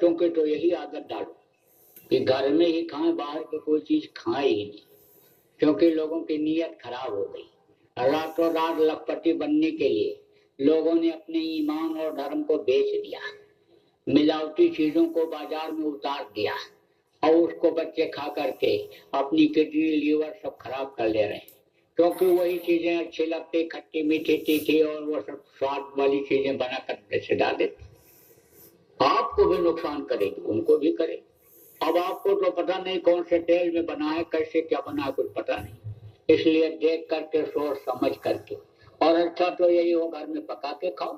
बच्चों के तो यही आदत डालो कि घर में ही खाएं, बाहर की कोई चीज खाएं ही नहीं, क्योंकि लोगों की नीयत खराब हो गई। रातों रात लखपति बनने के लिए लोगों ने अपने ईमान और धर्म को बेच दिया, मिलावटी चीजों को बाजार में उतार दिया और उसको बच्चे खा करके अपनी किडनी लीवर सब खराब कर ले रहे हैं, क्योंकि वही चीजें अच्छी लगती, खट्टी मीठी तीखी और वो सब स्वाद वाली चीजें बना कर जैसे डाल देते, आपको भी नुकसान करेगी, उनको भी करे। अब आपको तो पता नहीं कौन से तेल में बना है, कैसे क्या बना है, कुछ पता नहीं, इसलिए देख करके सोच समझ करके, और अच्छा तो यही हो घर में पका के खाओ,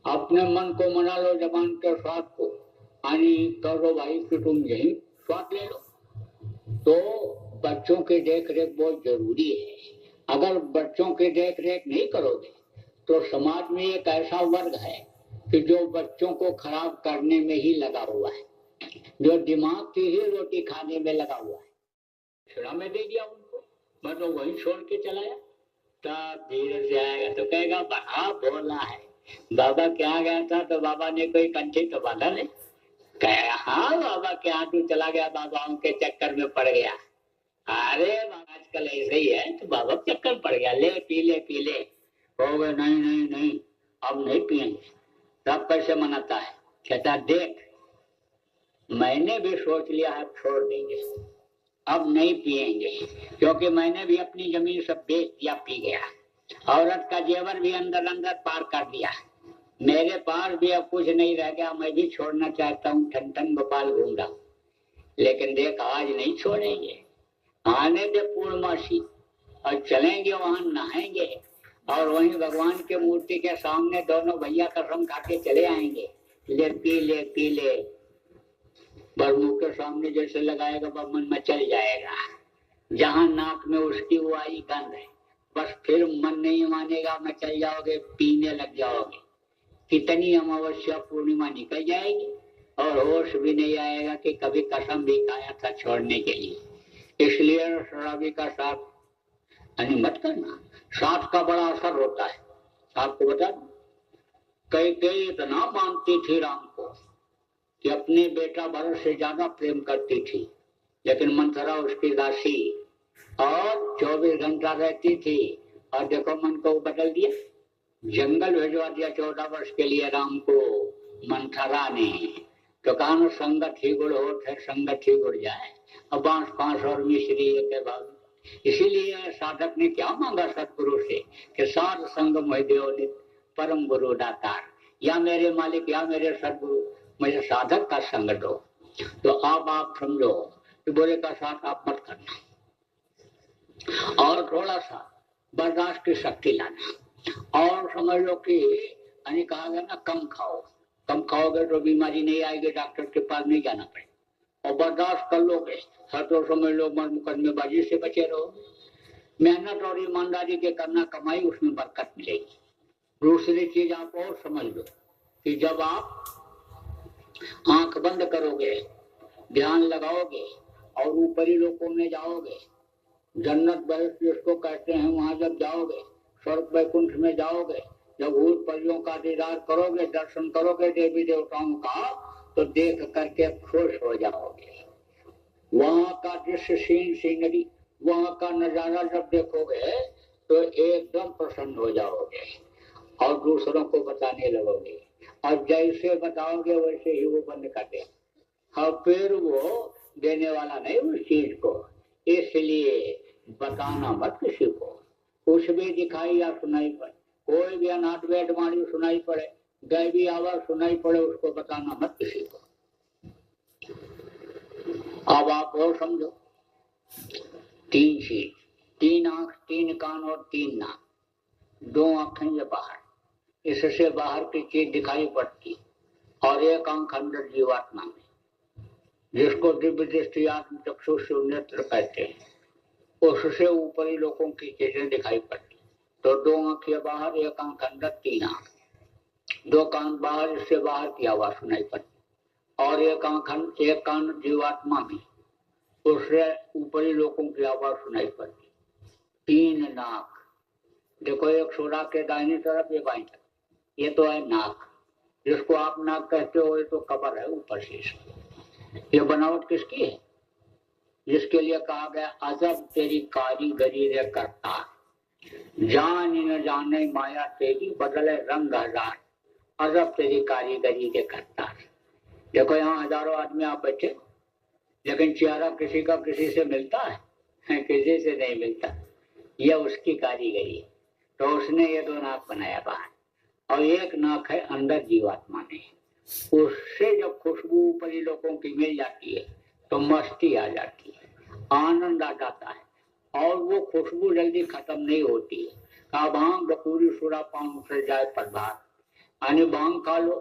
अपने मन को मना लो, जबान के स्वाद को यानी करो भाई कि तुम यही स्वाद ले लो। तो बच्चों की देख रेख बहुत जरूरी है। अगर बच्चों की देख रेख नहीं करोगे तो समाज में एक ऐसा वर्ग है कि जो बच्चों को खराब करने में ही लगा हुआ है, जो दिमाग की ही रोटी खाने में लगा हुआ है। छिड़ा में दे दिया उनको, मैं तो वही छोड़ के चलाया, तब धीरे से आएगा तो कहेगा बड़ा बोला है, बाबा क्या गया था तो बाबा ने कोई कंठी तो बांधा नहीं, कहेगा हाँ बाबा क्या तू चला गया, बाबाओं के चक्कर में पड़ गया। अरे आजकल ऐसे ही है, तो बाबा चक्कर पड़ गया, ले पी ले पी ले, हो गए नहीं नहीं नहीं अब नहीं पिएंगे। तब कैसे मनाता है, कहता देख मैंने भी सोच लिया है छोड़ देंगे, अब नहीं पिएंगे, क्योंकि मैंने भी अपनी जमीन सब बेच दिया, पी गया, औरत का जेवर भी अंदर अंदर पार कर दिया, मेरे पास भी अब कुछ नहीं रह गया, मैं भी छोड़ना चाहता हूँ, ठन ठन गोपाल घूम रहा हूँ, लेकिन देख आज नहीं छोड़ेंगे, आने दे पूर्णमासी और चलेंगे वहां नहाएंगे और वहीं भगवान के मूर्ति के सामने दोनों भैया कसम खा के चले आएंगे, ले पी ले पी ले, पर मुंह के सामने जैसे लगाएगा मन में चल जाएगा, जहां नाक में उसकी वो आई गंध है, बस फिर मन नहीं मानेगा, मैं चल जाओगे, पीने लग जाओगे, कितनी अमावस्या पूर्णिमा निकल जाएगी और होश भी नहीं आएगा कि कभी कसम भी खाया था छोड़ने के लिए। इसलिए शराबी का साथ मत करना, साथ का बड़ा असर होता है। आपको बता दूं, कई इतना मानती थी राम को कि अपने बेटा भरत से ज्यादा प्रेम करती थी, लेकिन मंथरा उसकी दासी और 24 घंटा रहती थी, और देखो मन को बदल दिया, जंगल भेजवा दिया 14 वर्ष के लिए राम को मंथरा ने, तो कहा संगत ही गुड़ होत है, संगत ही गुड़ जाए, अब बांस पांस और मिश्री के बाद। इसीलिए साधक ने क्या मांगा सतगुरु से कि साध संग मोहि देव नित परम गुरु दातार, या मेरे मालिक या मेरे सतगुरु मुझे साधक का संग दो। तो आप समझो कि बोले का साथ आप मत करना, और थोड़ा सा बर्दाश्त की शक्ति लाना, और समझ लो कि कहा गया ना कम खाओ, कम खाओगे तो बीमारी नहीं आएगी, डॉक्टर के पास नहीं जाना पड़ेगा, और बर्दाश्त कर लोगे तो समझ लो मुकदमेबाजी से बचे रहो, मेहनत और ईमानदारी के करना कमाई, उसमें बरकत मिलेगी। दूसरी चीज आप और समझ लो कि जब आप आंख बंद करोगे, ध्यान लगाओगे और ऊपरी लोकों में जाओगे, जन्नत बहस जिसको कहते हैं, वहां जब जाओगे, स्वर्ग वैकुंठ में जाओगे, जब भूत परियों का दीदार करोगे, दर्शन करोगे देवी देवताओं का, तो देख करके खुश हो जाओगे। वहां का दृश्य सीनरी, वहां का नजारा जब देखोगे तो एकदम प्रसन्न हो जाओगे और दूसरों को बताने लगोगे, और जैसे बताओगे वैसे ही वो बंद कर दे, और फिर वो देने वाला नहीं उस चीज को, इसलिए बताना मत किसी को, कुछ भी दिखाई या सुनाई पड़े, कोई भी अनाथ वेद वाणी सुनाई पड़े, दैवी आवाज सुनाई पड़े, उसको बताना मत किसी को। अब आप और समझो, 3 चीज, 3 आंख, 3 कान और 3 नाक, 2 आंखें ये बाहर, इससे बाहर की चीज दिखाई पड़ती, और 1 आंख अंदर जीवात्मा में, जिसको दिव्य दृष्टि आत्म चक्षु नेत्र कहते हैं, उससे ऊपरी लोगों की चीजें दिखाई पड़ती। तो 2 आंखें बाहर, 1 आंख अंदर, 3 आंख, 2 कान बाहर, इससे बाहर की आवाज सुनाई पड़ती, और 1 कान जीवात्मा में, उससे ऊपरी लोगों की आवाज सुनाई पड़ती। 3 नाक, देखो एक सोडा के दाहिनी तरफ, ये बाईं तरफ, ये तो है नाक, जिसको आप नाक कहते हो ये तो कबर है ऊपर से। ये बनावट किसकी है? जिसके लिए कहा गया अजब तेरी कारीगरी रे करता, जान न जाने माया तेरी बदले रंग हजार, अजब तेरी कारीगरी के करता। देखो यहाँ हजारों आदमी आप बैठे, लेकिन चेहरा किसी का किसी से मिलता है? किसी से नहीं मिलता। यह उसकी कारीगरी है। तो उसने ये दो नाक बनाया बाहर, और एक नाक है अंदर जीवात्मा ने। उससे जब खुशबू ऊपरी लोगों की मिल जाती है तो मस्ती आ जाती है, आनंद आ जाता है, और वो खुशबू जल्दी खत्म नहीं होती है। कहा भांग बपूरी सुरा पान उतर जाए प्रभात, यानी भांग खा लो,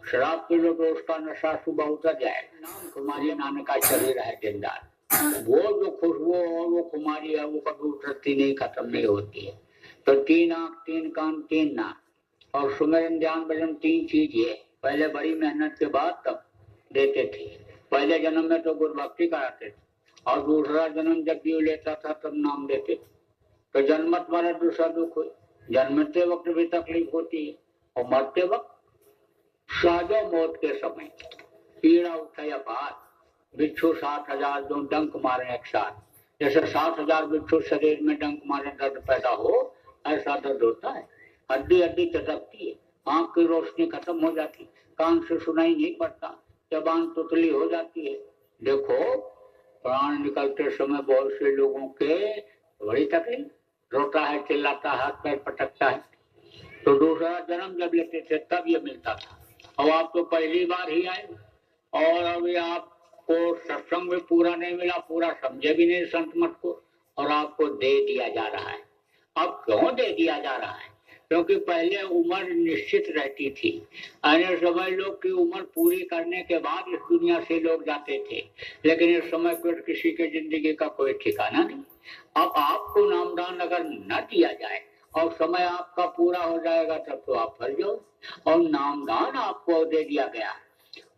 शराब पी लो तो उसका नशा सुबह उतर जाएगा। नाम कुमारी नानक का शरीर है जिंदार। वो जो खुशबू और वो कुमारी है वो कभी उतरती नहीं, खत्म नहीं होती है। तो तीन आंख, तीन कान, तीन नाक, और सुमिरन ध्यान भजन तीन चीज है। पहले बड़ी मेहनत के बाद तब देते थे। पहले जन्म में तो गुरु भक्ति कराते थे, और दूसरा जन्म जब जीव लेता था तब नाम देते थे। तो जन्मत वाला दूसरा दुख हुई, जन्मते वक्त भी तकलीफ होती है, और मरते वक्त साजो मौत के समय पीड़ा उठे अपार, बिच्छू 60,000 जो डंक मारे एक साथ, जैसे 60,000 बिच्छू शरीर में डंक मारे दर्द पैदा हो, ऐसा दर्द होता है। हड्डी हड्डी चटकती है, आंख की रोशनी खत्म हो जाती, कान से सुनाई नहीं पड़ता, जबान तुतली हो जाती है। देखो प्राण निकलते समय बहुत से लोगों के बड़ी तकलीफ, रोता है, चिल्लाता है, हाथ पैर पटकता है। तो दूसरा जन्म जब लेते थे तब ये मिलता था। अब आप तो पहली बार ही आए, और अभी आपको सत्संग भी पूरा नहीं मिला, पूरा समझे भी नहीं संत मत को, और आपको दे दिया जा रहा है। अब क्यों दे दिया जा रहा है? क्योंकि पहले उम्र निश्चित रहती थी, अन्य समय लोग की उम्र पूरी करने के बाद इस दुनिया से लोग जाते थे, लेकिन इस समय पर किसी के जिंदगी का कोई ठिकाना नहीं। अब आपको नामदान अगर न दिया जाए और समय आपका पूरा हो जाएगा तब तो आप फल जाओ, और नामदान आपको दे दिया गया,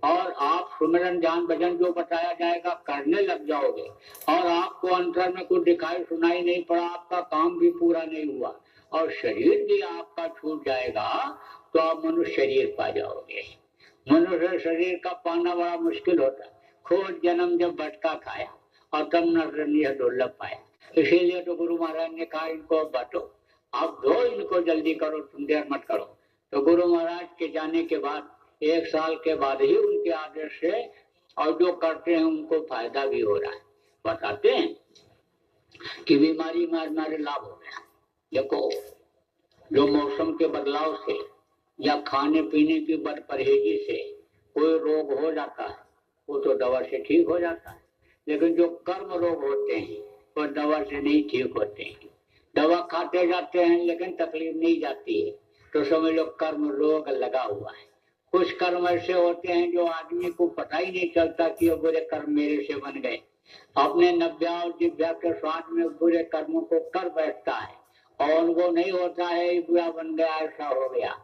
और आप सुमिरन ध्यान भजन जो बताया जाएगा करने लग जाओगे, और आपको अंतर में कुछ दिखाई सुनाई नहीं पड़ा, आपका काम भी पूरा नहीं हुआ, और शरीर भी आपका छूट जाएगा, तो आप मनुष्य शरीर पा जाओगे। मनुष्य शरीर का पाना बड़ा मुश्किल होता है। खोज जन्म जब भटका खाया, और तब न दुर्लभ पाया। इसीलिए तो गुरु महाराज ने कहा इनको बांटो, आप दो इनको जल्दी करो, तुम देर मत करो। तो गुरु महाराज के जाने के बाद 1 साल के बाद ही उनके आदेश से, और जो करते हैं उनको फायदा भी हो रहा है। बताते हैं कि बीमारी में हमारे लाभ हो गया। देखो जो मौसम के बदलाव से या खाने पीने की बदपरहेजी से कोई रोग हो जाता है वो तो दवा से ठीक हो जाता है, लेकिन जो कर्म रोग होते हैं वो दवा से नहीं ठीक होते हैं। दवा खाते जाते हैं लेकिन तकलीफ नहीं जाती है, तो समझ लो कर्म रोग लगा हुआ है। कुछ कर्म ऐसे होते हैं जो आदमी को पता ही नहीं चलता कि ये बुरे कर्म मेरे से बन गए, अपने नव्या और जिव्या के स्वाद में बुरे कर्मों को कर बैठता है, और वो नहीं होता है बुरा बन गया, ऐसा हो गया,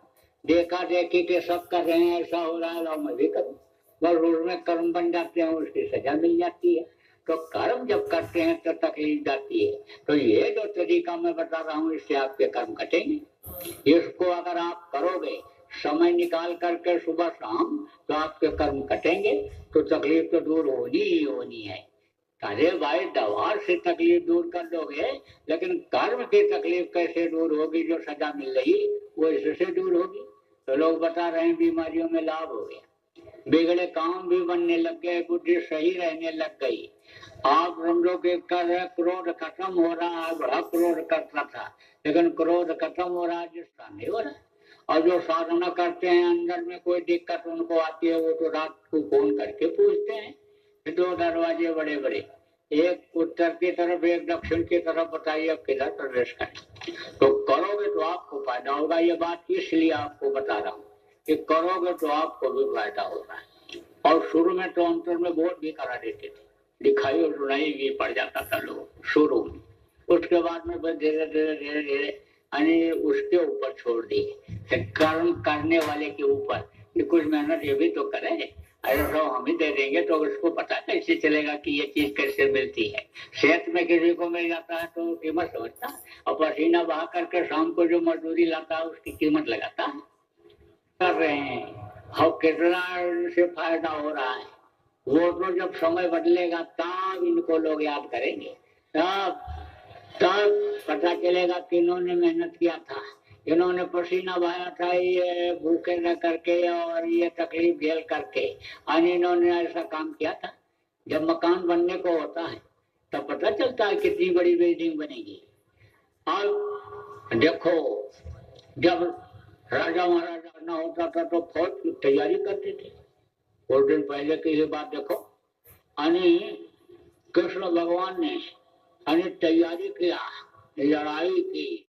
देखा देखी के सब कर रहे हैं, ऐसा हो रहा है, लो मैं भी करूं, बस उसमें कर्म बन जाते हैं, उसकी सजा मिल जाती है। तो कर्म जब करते हैं तो तकलीफ जाती है। तो ये जो तरीका मैं बता रहा हूँ इससे आपके कर्म कटेंगे। इसको अगर आप करोगे समय निकाल करके सुबह शाम, तो आपके कर्म कटेंगे, तो तकलीफ तो दूर होनी ही होनी है। अरे भाई दवा से तकलीफ दूर कर दोगे, लेकिन कर्म की तकलीफ कैसे दूर होगी? जो सजा मिल रही वो इससे दूर होगी। तो लोग बता रहे हैं बीमारियों में लाभ हो गया, बिगड़े काम भी बनने लग गए, बुद्धि सही रहने लग गई। आप समझो कि क्रोध खत्म हो रहा है, बड़ा क्रोध करता था, लेकिन क्रोध खत्म हो रहा है, जिसका नहीं हो रहा। और जो साधना करते हैं अंदर में कोई दिक्कत उनको आती है, वो तो रात को फोन करके पूछते हैं। 2 दरवाजे बड़े बड़े, एक उत्तर की तरफ एक दक्षिण की तरफ, बताइए अब किधर प्रवेश करें। तो करोगे तो आपको फायदा होगा। ये बात इसलिए आपको बता रहा हूँ कि करोगे तो आपको भी फायदा होगा। और शुरू में तो अंतर में वोट भी करा देते थे, दिखाई और सुनाई भी पड़ जाता था लोग शुरू में। उसके बाद में धीरे धीरे धीरे धीरे यानी उसके ऊपर छोड़ दिए, कर्म करने वाले के ऊपर कि कुछ मेहनत ये भी तो करे, अरे तो हम ही दे देंगे तो उसको पता कैसे चलेगा कि ये चीज कैसे मिलती है। सेहत में किसी को मिल जाता है तो कीमत समझता है, और पसीना बहा करके शाम को जो मजदूरी लाता है उसकी कीमत लगाता है। कर रहे हैं और कितना से फायदा हो रहा है। वो तो जब समय बदलेगा तब इनको लोग याद करेंगे, तब तब पता चलेगा कि इन्होंने मेहनत किया था, इन्होंने पसीना बहाया था, ये भूखे न करके और ये तकलीफ झेल करके, और इन्होंने ऐसा काम किया था। जब मकान बनने को होता है तब पता चलता है कितनी बड़ी बिल्डिंग बनेगी। और देखो, जब राजा महाराजा न होता था तो फौज की तैयारी करते थे। कुछ दिन पहले की ही बात देखो, अनि कृष्ण भगवान ने तैयारी किया, लड़ाई की।